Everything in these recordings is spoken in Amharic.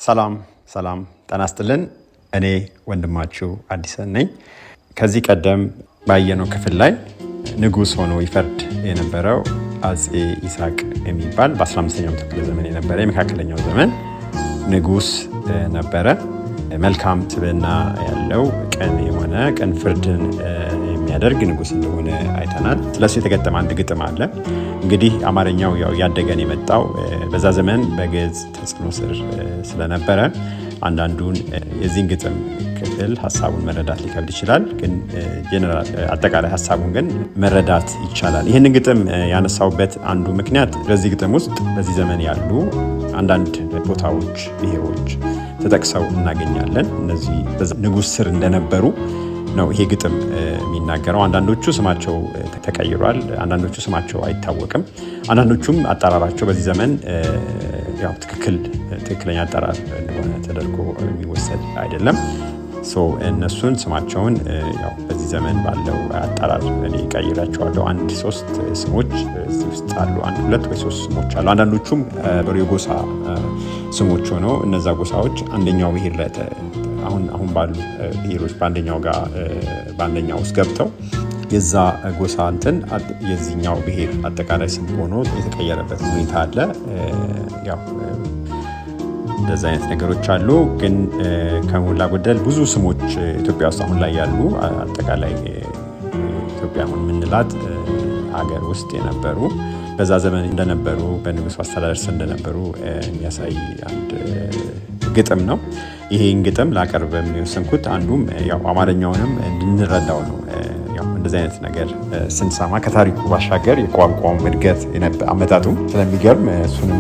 ሰላም ጤና ይስጥልን። እኔ ወንድማችሁ አዲስ ነኝ። ከዚህ ቀደም ባየነው ክፍል ላይ ንጉስ ሆኖ ይፈርድ የነበረው አጼ ይስሐቅ የሚባል በ15ኛው ክፍለ ዘመን የነበረ የመካከለኛው ዘመን ንጉስ ነበረ። መልካም ስብዕና ያለው ቅን ፍርድን የሚያደርግ ንጉስ እንደሆነ አይተናል። ስለሱ የተገጠመ አንድ ግጥም አለ። እንግዲህ አማርኛው ያደገን የመጣው በዛ ዘመን በግዕዝ ተጽዕኖ ስር ስለነበረ አንዳንዱን የዚህን ግጥም ክፍል ሐሳቡን መረዳት ሊከብድ ይችላል። ግን ጀነራል አጠቃላይ ሐሳቡን ግን መረዳት ይቻላል። ይህንን ግጥም ያነሳውበት አንዱ ምክንያት በዚህ ግጥም ውስጥ በዚህ ዘመን ያሉ አንዳንድ ቦታዎች፣ ብሔሮች ተጠቅሰው እናገኛለን። እነዚህ ንጉስ ስር እንደነበሩ ነው ይሄ ግጥም የሚናገረው። አንዳንዶቹ ስማቸው ተቀይሯል፣ አንዳንዶቹ ስማቸው አይታወቅም፣ አንዳንዶቹም አጠራራቸው በዚህ ዘመን ትክክለኛ አጠራር እንደሆነ ተደርጎ የሚወሰድ አይደለም። እነሱን ስማቸውን በዚህ ዘመን ባለው አጠራር እኔ ቀይራቸዋለሁ። 1-3 ስሞች እዚህ ውስጥ አሉ። 1-2 ወይ 3 ስሞች አሉ። አንዳንዶቹም የጎሳ ስሞች ሆነው እነዛ ጎሳዎች አንደኛው ብሔር ላይ አሁን ባሉ ብሔሮች በአንደኛው ውስጥ ገብተው የዛ ጎሳ የዚህኛው ብሔር አጠቃላይ ስም ሆኖ የተቀየረበት ሁኔታ አለ። እንደዚህ አይነት ነገሮች አሉ። ግን ከሞላ ጎደል ብዙ ስሞች ኢትዮጵያ ውስጥ አሁን ላይ ያሉ አጠቃላይ ኢትዮጵያ አሁን የምንላት ሀገር ውስጥ የነበሩ በዛ ዘመን እንደነበሩ በንጉሱ አስተዳደር ስር እንደነበሩ የሚያሳይ አንድ ግጥም ነው። ይሄን ግጥም ላቀርብ የሚወሰንኩት አንዱም አማርኛውንም እንድንረዳው ነው። እንደዚህ አይነት ነገር ስንሰማ ከታሪኩ ባሻገር የቋንቋውን እድገት አመጣጡ ስለሚገርም እሱንም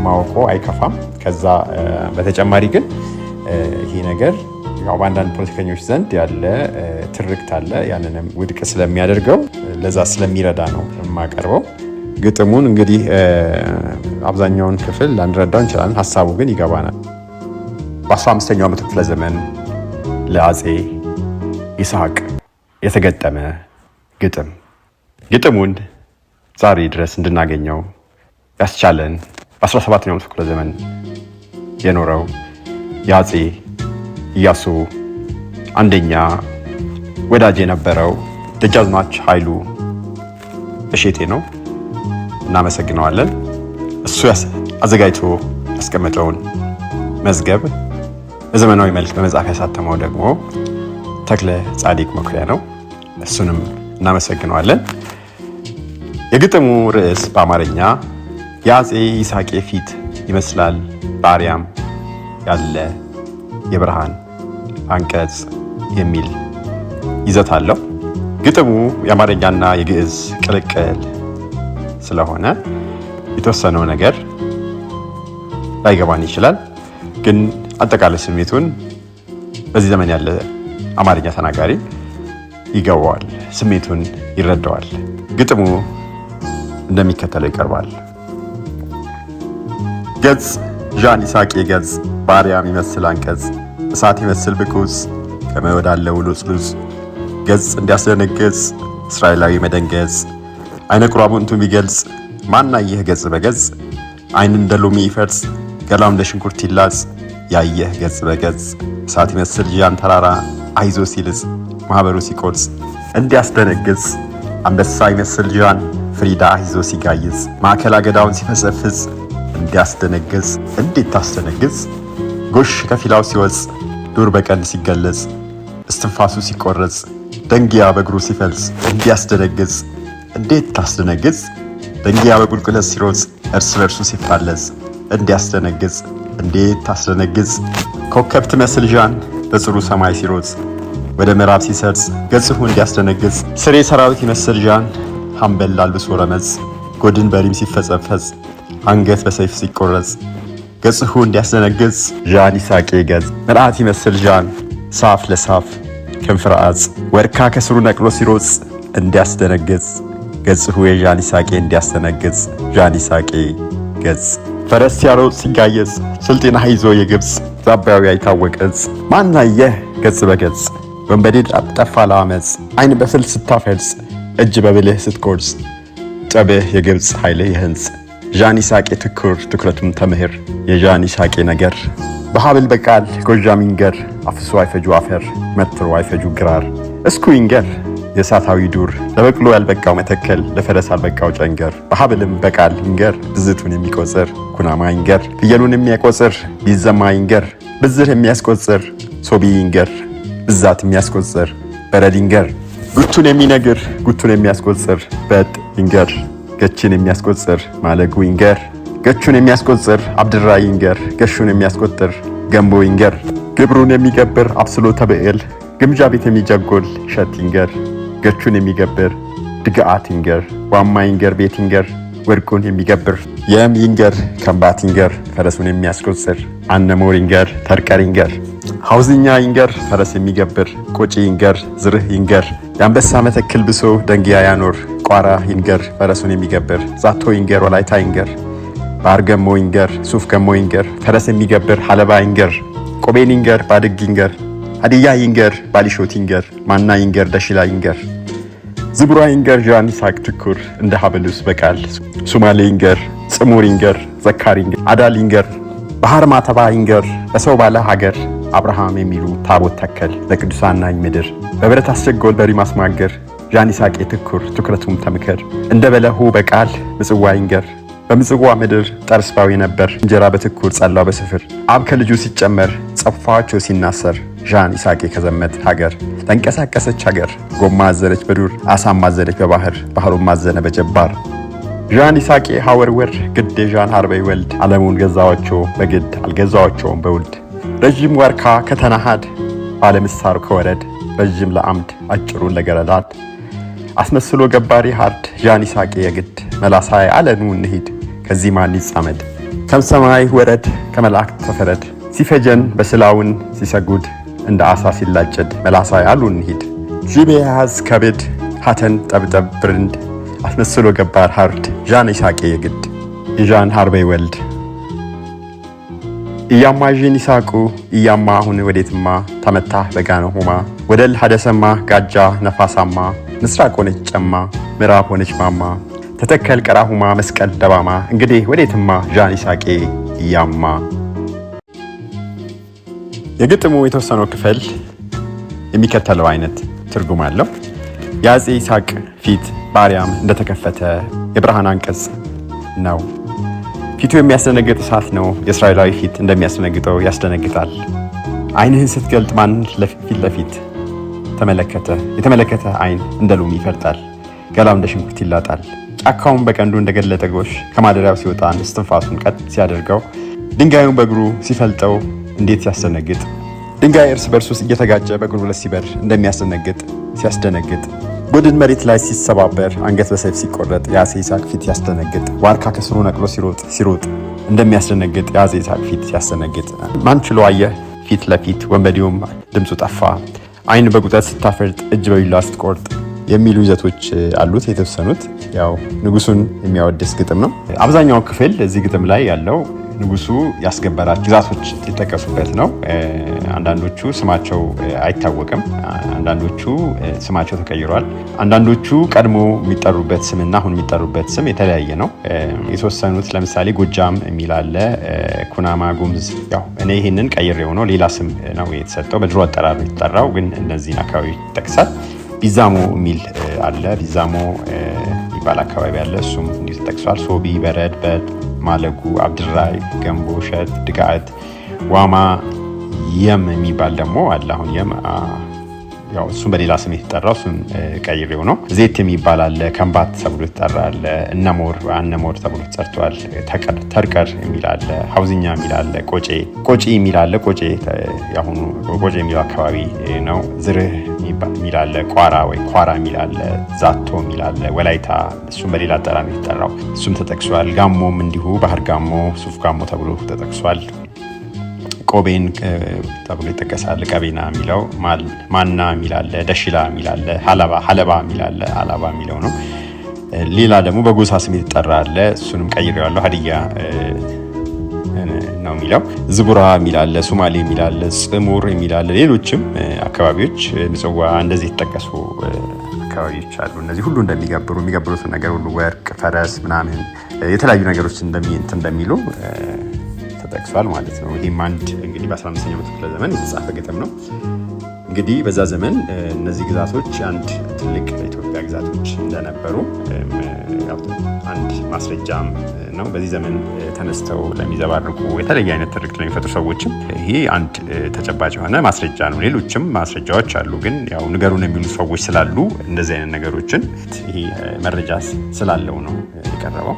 ማወቆ አይከፋም። ከዛ በተጨማሪ ግን ይሄ ነገር በአንዳንድ ፖለቲከኞች ዘንድ ያለ ትርክት አለ። ያንንም ውድቅ ስለሚያደርገው ለዛ ስለሚረዳ ነው የማቀርበው። ግጥሙን እንግዲህ አብዛኛውን ክፍል ላንረዳው እንችላለን፣ ሀሳቡ ግን ይገባናል። በ15ኛው ክፍለ ዘመን ለአጼ ይስሐቅ የተገጠመ ግጥም። ግጥሙን ዛሬ ድረስ እንድናገኘው ያስቻለን በ17ኛው ክፍለ ዘመን የኖረው የአጼ ኢያሱ አንደኛ ወዳጅ የነበረው ደጃዝማች ኃይሉ እሸቴ ነው። እናመሰግነዋለን። እሱ አዘጋጅቶ ያስቀመጠውን መዝገብ በዘመናዊ መልክ በመጽሐፍ ያሳተመው ደግሞ ተክለ ጻዲቅ መኩሪያ ነው። እሱንም እናመሰግነዋለን። የግጥሙ ርዕስ በአማርኛ የአጼ ይስሐቅ ፊት ይመስላል በአርያም ያለ የብርሃን አንቀጽ የሚል ይዘት አለው። ግጥሙ የአማርኛና የግዕዝ ቅልቅል ስለሆነ የተወሰነው ነገር ላይገባን ይችላል። ግን አጠቃላይ ስሜቱን በዚህ ዘመን ያለ አማርኛ ተናጋሪ ይገባዋል፣ ስሜቱን ይረዳዋል። ግጥሙ እንደሚከተለው ይቀርባል። ገጽ ዣን ይስሐቅ ገጽ በአርያም ይመስል አንቀጽ እሳት ይመስል ብኩስ ከመወዳለው ሉጽሉጽ ገጽ እንዲያስደነግጽ እስራኤላዊ መደንገጽ አይነ ቁራቡንቱ ቢገልጽ ማናየህ ገጽ በገጽ አይን እንደ ሎሚ ይፈርስ ገላው እንደ ሽንኩርት ይላጽ ያየህ ገጽ በገጽ እሳት ይመስል ዣን ተራራ አይዞ ሲልጽ ማህበሩ ሲቆርጽ እንዲያስደነግጽ አንበሳ ይመስል ዣን ፍሪዳ አይዞ ሲጋይጽ ማዕከል አገዳውን ሲፈሰፍጽ እንዲያስደነግጽ እንዴት ታስደነግጽ ጎሽ ከፊላው ሲወጽ ዱር በቀንድ ሲገለጽ እስትንፋሱ ሲቆረጽ ደንጊያ በእግሩ ሲፈልጽ እንዲያስደነግጽ እንዴት ታስደነግጽ ደንጊያ በቁልቁለት ሲሮጽ እርስ በርሱ ሲፋለጽ እንዲያስደነግጽ እንዴት ታስደነግጽ ኮከብ ትመስል ዣን በጽሩ ሰማይ ሲሮጽ ወደ ምዕራብ ሲሰርጽ ገጽሁ እንዲያስደነግጽ ስሬ ሰራዊት ይመስል ዣን ሐምበል አልብሶ ረመጽ ጎድን በሪም ሲፈጸፈጽ አንገት በሰይፍ ሲቆረጽ ገጽሁ እንዲያስደነግጽ ዣን ይስሐቅ ገጽ መልአክ ይመስል ዣን ሳፍ ለሳፍ ክንፍራጽ ወርካ ከስሩ ነቅሎ ሲሮጽ እንዲያስደነግጽ ገጽሁ የዣን ይስሐቅ እንዲያስደነግጽ ዣን ይስሐቅ ገጽ ፈረስ ሲያሮጽ ሲጋየጽ ስልጤና ይዞ የግብጽ ዛባዊ አይታወቀጽ ማናየህ ገጽ በገጽ ወንበዴ ጠፋ ለአመጽ አይን በፍል ስታፈልጽ እጅ በብልህ ስትቆርጽ ጠብህ የግብጽ ኃይልህ የህንጽ ዣን ይሳቄ ትኩር ትኩረቱም ተምህር የዣን ይሳቄ ነገር በሀብል በቃል ጎጃም ይንገር አፍሶ አይፈጁ አፈር መትሮ አይፈጁ ግራር እስኩ ይንገር የእሳታዊ ዱር ለበቅሎ ያልበቃው መተከል ለፈረስ አልበቃው ጨንገር በሀብልም በቃል ይንገር ብዝቱን የሚቆጽር ኩናማ ይንገር ፍየሉን የሚያቆጽር ቢዘማ ይንገር ብዝር የሚያስቆጽር ሶቢ ይንገር ብዛት የሚያስቆጽር በረድ ይንገር ጉቱን የሚነግር ጉቱን የሚያስቆጽር በጥ ይንገር ገችን የሚያስቆጽር ማለጉ ይንገር ገቹን የሚያስቆጽር አብድራ ይንገር ገሹን የሚያስቆጥር ገንቦ ይንገር ግብሩን የሚገብር አብስሎ ተብዕል ግምጃ ቤት የሚጀጎል ሸት ይንገር ገቹን የሚገብር ድግአት ይንገር ዋማ ይንገር ቤት ይንገር ወርቁን የሚገብር የም ይንገር ከምባት ይንገር ፈረሱን የሚያስቆጽር አነሞር ይንገር ተርቀር ይንገር ሐውዝኛ ይንገር ፈረስ የሚገብር ቆጪ ይንገር ዝርህ ይንገር የአንበሳ መተክል ብሶ ደንጊያ ያኖር ቋራ ይንገር ፈረሱን የሚገብር ዛቶ ይንገር ወላይታ ይንገር ባር ገሞ ይንገር ሱፍ ገሞ ይንገር ፈረስ የሚገብር ሀለባ ይንገር ቆቤን ይንገር ባድግ ይንገር ሀዲያ ይንገር ባሊሾት ይንገር ማና ይንገር ደሽላ ይንገር ዝቡራ ይንገር ዣን ይሳቅ ትኩር እንደ ሀብሉስ በቃል ሱማሌ ይንገር ጽሙር ይንገር ዘካር ይንገር አዳል ይንገር ባህር ማተባ ይንገር በሰው ባለ ሀገር አብርሃም የሚሉ ታቦት ተከል ለቅዱሳን ናኝ ምድር በብረት አስቸጎል በሪማስ ማገር ዣን ይሳቄ ትኩር ትኩረቱም ተምከር እንደ በለሁ በቃል ምጽዋ ይንገር በምጽዋ ምድር ጠርስባዊ ነበር እንጀራ በትኩር ጸላው በስፍር አብ ከልጁ ሲጨመር ጸፋቸው ሲናሰር ዣን ይሳቄ ከዘመት ሀገር ተንቀሳቀሰች ሀገር ጎማ አዘለች በዱር አሳም አዘለች በባህር ባህሩም ማዘነ በጀባር ዣን ይሳቄ ሐወርወር ግድ ዣን ሀርበይ ወልድ ዓለሙን ገዛዋቸው በግድ አልገዛዋቸውም በውልድ ረጅም ወርካ ከተናሃድ ባለምሳሩ ከወረድ ረጅም ለአምድ አጭሩን ለገረዳድ አስመስሎ ገባሪ ሃርድ ዣን ይሳቄ የግድ መላሳይ አለኑ እንሂድ ከዚህ ማን ይጻመድ ከምሰማይ ወረድ ከመላእክት ተፈረድ ሲፈጀን በስላውን ሲሰጉድ እንደ አሳ ሲላጨድ መላሳይ አሉ እንሂድ ጂቤ ያዝ ከብድ ሀተን ጠብጠብ ብርንድ አስመስሎ ገባር ሃርድ ዣን ይሳቄ የግድ የዣን ሀርበይ ወልድ እያማ ዥን ይሳቁ እያማ አሁን ወዴትማ ተመታህ በጋነ ሆማ ወደል ሀደሰማ ጋጃ ነፋሳማ ምስራቅ ሆነች ጨማ ምዕራብ ሆነች ማማ ተተከል ቀራሁማ መስቀል ደባማ እንግዲህ ወዴትማ ዣን ይሳቄ እያማ። የግጥሙ የተወሰነው ክፍል የሚከተለው አይነት ትርጉም አለው። የአፄ ይስሐቅ ፊት በአርያም እንደተከፈተ የብርሃን አንቀጽ ነው። ፊቱ የሚያስደነግጥ እሳት ነው። የእስራኤላዊ ፊት እንደሚያስደነግጠው ያስደነግጣል። ዓይንህን ስትገልጥ ማን ፊት ለፊት ተመለከተ? የተመለከተ ዓይን እንደ ሎሚ ይፈርጣል፣ ገላው እንደ ሽንኩርት ይላጣል። ጫካውን በቀንዱ እንደገለጠ ጎሽ ከማደሪያው ሲወጣ እስትንፋሱን ቀጥ ሲያደርገው ድንጋዩን በእግሩ ሲፈልጠው እንዴት ሲያስደነግጥ! ድንጋይ እርስ በርሱ እየተጋጨ በእግሩ ላይ ሲበር እንደሚያስደነግጥ ሲያስደነግጥ! ጎድን መሬት ላይ ሲሰባበር አንገት በሰይፍ ሲቆረጥ የአፄ ይስሐቅ ፊት ሲያስደነግጥ! ዋርካ ከስሩ ነቅሎ ሲሮጥ እንደሚያስደነግጥ የአፄ ይስሐቅ ፊት ሲያስደነግጥ! ማን ችሎ አየህ ፊት ለፊት ወንበዴውም ድምፁ ጠፋ፣ ዓይን በጉጠት ስታፈርጥ እጅ በቢላ ስትቆርጥ የሚሉ ይዘቶች አሉት። የተወሰኑት ያው ንጉሱን የሚያወድስ ግጥም ነው። አብዛኛው ክፍል እዚህ ግጥም ላይ ያለው ንጉሱ ያስገበራቸው ግዛቶች የተጠቀሱበት ነው። አንዳንዶቹ ስማቸው አይታወቅም፣ አንዳንዶቹ ስማቸው ተቀይሯል። አንዳንዶቹ ቀድሞ የሚጠሩበት ስምና አሁን የሚጠሩበት ስም የተለያየ ነው። የተወሰኑት ለምሳሌ ጎጃም የሚል አለ፣ ኩናማ፣ ጉምዝ። ያው እኔ ይህንን ቀይሬው ነው፣ ሌላ ስም ነው የተሰጠው። በድሮ አጠራር የተጠራው ግን እነዚህን አካባቢዎች ይጠቅሳል። ቢዛሞ የሚል አለ፣ ቢዛሞ የሚባል አካባቢ አለ፣ እሱም እንዲሁ ተጠቅሷል። ሶቢ፣ በረድ፣ በድ፣ ማለጉ፣ አብድራይ፣ ገንቦ፣ ሸት፣ ድጋት፣ ዋማ፣ የም የሚባል ደግሞ አለ። አሁን የም ያው እሱም በሌላ ስም የተጠራው እሱን ቀይሬው ነው። ዜት የሚባል አለ፣ ከምባት ተብሎ የተጠራ አለ፣ እነሞር አነሞር ተብሎ ተጠርቷል። ተርቀር የሚል አለ፣ ሐውዝኛ የሚል አለ፣ ቆጪ የሚል አለ። ቆጪ ያሁኑ ቆጪ የሚለው አካባቢ ነው። ዝርህ የሚል አለ፣ ቋራ ወይ ኳራ የሚል አለ፣ ዛቶ የሚል አለ፣ ወላይታ እሱም በሌላ አጠራር ነው የተጠራው፣ እሱም ተጠቅሷል። ጋሞም እንዲሁ ባህር ጋሞ፣ ሱፍ ጋሞ ተብሎ ተጠቅሷል። ቆቤን ተብሎ ይጠቀሳል። ቀቤና የሚለው ማና የሚል አለ፣ ደሽላ የሚል አለ፣ ሀለባ የሚል አለ፣ አላባ የሚለው ነው። ሌላ ደግሞ በጎሳ ስም የተጠራ አለ፣ እሱንም ቀይሬዋለሁ። ሀዲያ ነው የሚለው። ዝቡራ የሚል አለ፣ ሱማሌ የሚል አለ፣ ጽሙር የሚል አለ። ሌሎችም አካባቢዎች ምጽዋ እንደዚህ የተጠቀሱ አካባቢዎች አሉ። እነዚህ ሁሉ የሚገብሩትን ነገር ሁሉ ወርቅ፣ ፈረስ ምናምን የተለያዩ ነገሮች እንደሚሉ ተጠቅሷል ማለት ነው። ይህም አንድ እንግዲህ በ15ኛው ክፍለ ዘመን የተጻፈ ግጥም ነው። እንግዲህ በዛ ዘመን እነዚህ ግዛቶች አንድ ትልቅ የኢትዮጵያ ግዛቶች እንደነበሩ አንድ ማስረጃም ነው። በዚህ ዘመን ተነስተው ለሚዘባርቁ የተለየ አይነት ትርክት ለሚፈጥሩ ሰዎችም ይሄ አንድ ተጨባጭ የሆነ ማስረጃ ነው። ሌሎችም ማስረጃዎች አሉ፣ ግን ያው ንገሩን የሚሉ ሰዎች ስላሉ እንደዚህ አይነት ነገሮችን ይሄ መረጃ ስላለው ነው የቀረበው።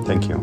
ታንክ ዩ